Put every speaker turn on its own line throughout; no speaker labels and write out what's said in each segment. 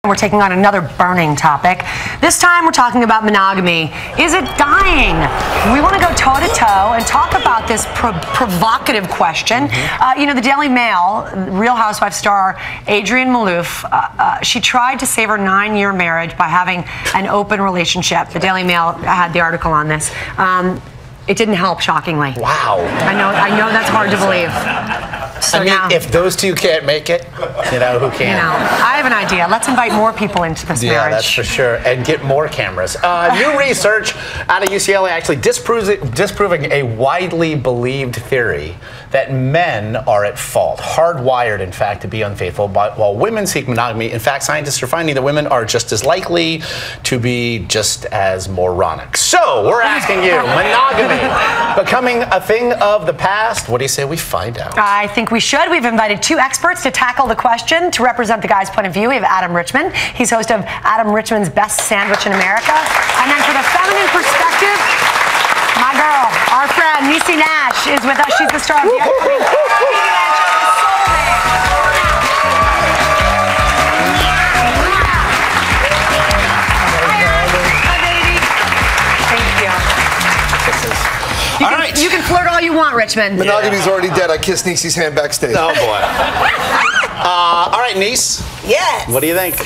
We're taking on another burning topic. This time we're talking about monogamy. Is it dying? We want to go toe-to-toe and talk about this provocative question. You know, the Daily Mail, Real Housewives star Adrienne Maloof, she tried to save her 9-year marriage by having an open relationship. The Daily Mail had the article on this. It didn't help, shockingly.
Wow.
I know that's hard to believe. So
I mean,
now,
if those two can't make it, you know, who can?
You know, I have an idea. Let's invite more people into this marriage.
Yeah, that's for sure. And get more cameras. New research out of UCLA actually disproving a widely believed theory that men are at fault, hardwired, in fact, to be unfaithful, while women seek monogamy. In fact, scientists are finding that women are just as likely to be just as moronic. So, we're asking you, monogamy becoming a thing of the past? What do you say we find out?
I think we should. We've invited 2 experts to tackle the question to represent the guy's point of view. We have Adam Richman. He's host of Adam Richman's Best Sandwich in America. And then for the feminine perspective, my girl, our friend, Niecy Nash, is with us. She's the star of the upcoming You can flirt all you want, Richmond.
Monogamy's already dead. I kissed Niecy's hand backstage.
Oh, boy. All right, Niece.
Yes.
What do you think?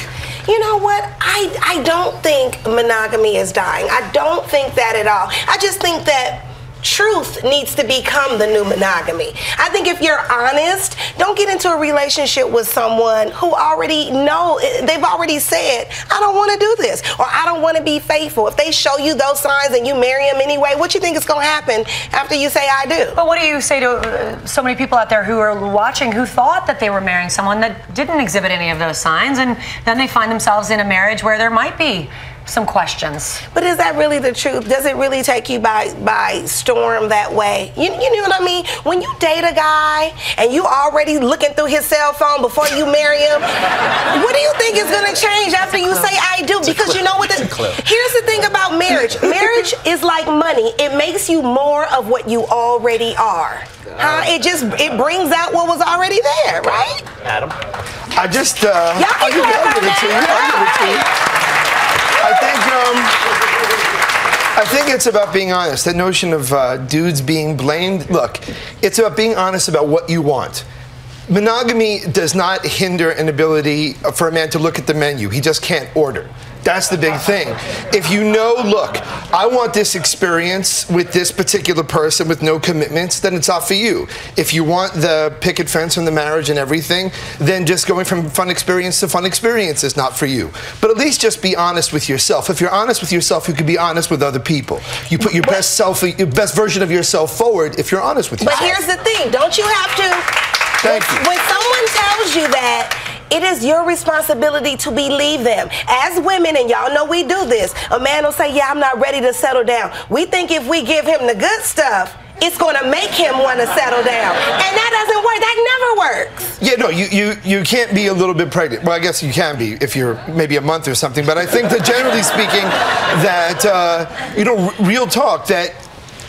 You know what? I don't think monogamy is dying. I don't think that at all. I just think that truth needs to become the new monogamy. I think if you're honest, don't get into a relationship with someone who already they've already said, I don't want to do this, or I don't want to be faithful. If they show you those signs and you marry them anyway, what you think is going to happen after you say I do?
But what do you say to so many people out there who are watching who thought that they were marrying someone that didn't exhibit any of those signs, and then they find themselves in a marriage where there might be some questions?
But is that really the truth? Does it really take you by storm that way? You know what I mean? When you date a guy and you already looking through his cell phone before you marry him, what do you think is going to change after you say I do? Because you know what? Here's the thing about marriage. Marriage is like money. It makes you more of what you already are. It brings out what was already there, right?
Adam?
I'll give it to you. I think it's about being honest. That notion of dudes being blamed. Look, it's about being honest about what you want. Monogamy does not hinder an ability for a man to look at the menu. He just can't order. That's the big thing. If you know, look, I want this experience with this particular person with no commitments, then it's not for you. If you want the picket fence from the marriage and everything, then just going from fun experience to fun experience is not for you. But at least just be honest with yourself. If you're honest with yourself, you can be honest with other people. You put your best version of yourself forward if you're honest with yourself.
But here's the thing, don't you have to...
Thank you.
When someone tells you that, it is your responsibility to believe them. As women, and y'all know we do this, a man will say, yeah, I'm not ready to settle down. We think if we give him the good stuff, it's going to make him want to settle down. And that doesn't work. That never works.
Yeah, no, you can't be a little bit pregnant. Well, I guess you can be if you're maybe a month or something. But I think that generally speaking that, real talk, that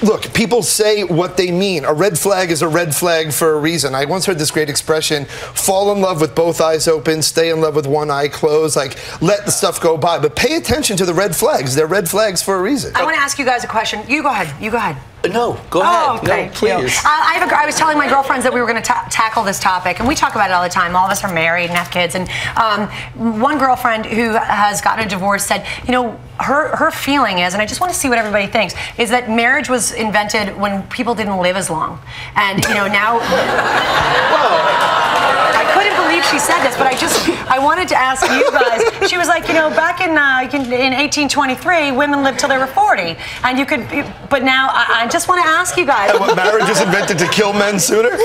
look, people say what they mean. A red flag is a red flag for a reason. I once heard this great expression, fall in love with both eyes open, stay in love with one eye closed. Like, let the stuff go by. But pay attention to the red flags. They're red flags for a reason.
I want to ask you guys a question. You go ahead. You go ahead.
No, go ahead.
Okay.
No, please.
I was telling my girlfriends that we were going to tackle this topic, and we talk about it all the time. All of us are married and have kids, and one girlfriend who has gotten a divorce said, you know, her feeling is, and I just want to see what everybody thinks, is that marriage was invented when people didn't live as long, and you know now. I couldn't believe she said this, but I wanted to ask you guys. She was like, you know, back in 1823, women lived till they were 40, and you could, but now I just want to ask you guys.
What, marriage was invented to kill men sooner?
But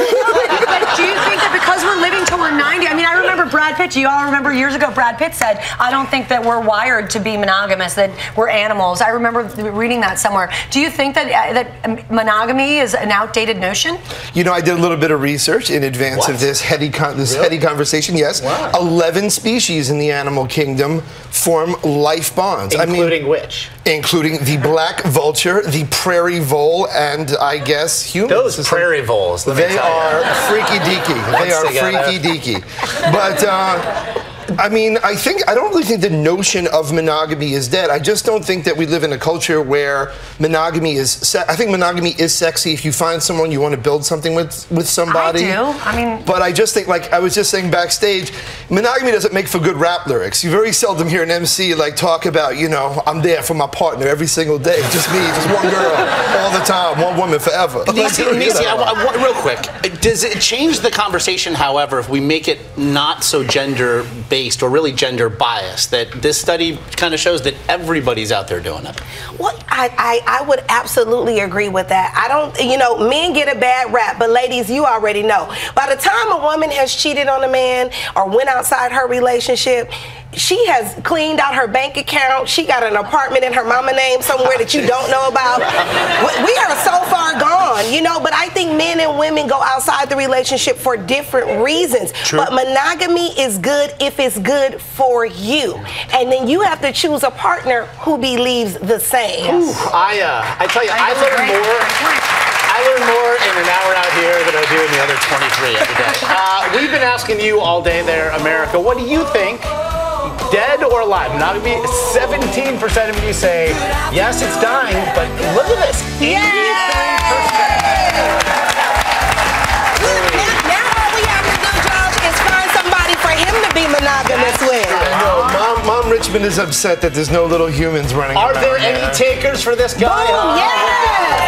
do you think that because we're living till we're 90? I mean, I remember Brad Pitt. You all remember years ago, Brad Pitt said, I don't think that we're wired to be monogamous, that we're animals. I remember reading that somewhere. Do you think that monogamy is an outdated notion?
You know, I did a little bit of research in advance of this heady conversation. Yes, wow. 11 species in the animal kingdom form life bonds.
Including which?
Including the black vulture, the prairie vole, and I guess humans.
Those prairie voles,
they are freaky deaky. They are freaky deaky. But I mean, I don't really think the notion of monogamy is dead. I just don't think that we live in a culture where monogamy is. I think monogamy is sexy if you find someone you want to build something with somebody.
I do. I mean,
but I just think, like I was just saying backstage, monogamy doesn't make for good rap lyrics. You very seldom hear an MC like talk about, you know, I'm there for my partner every single day, just me, just one girl all the time, one woman forever.
Nisi, real quick, does it change the conversation, however, if we make it not so gender-based or really gender-biased, that this study kind of shows that everybody's out there doing it?
Well, I would absolutely agree with that. I don't, you know, men get a bad rap, but ladies, you already know. By the time a woman has cheated on a man or went outside her relationship, she has cleaned out her bank account. She got an apartment in her mama name somewhere that you don't know about. We are so far gone, you know, but I think men and women go outside the relationship for different reasons.
True.
But monogamy is good if it's good for you. And then you have to choose a partner who believes the same.
I tell you, I learn more in an hour out here than I do in the other 23 every day. We've been asking you all day there, America, what do you think? Dead or alive? Monogamy, 17% of you say, yes, it's dying, but look at this. 83%.
Now all we have to do, Josh, is find somebody for him to be monogamous with.
I know. Mom Richmond is upset that there's no little humans running around.
Are there any takers for this guy?
Boom, yes!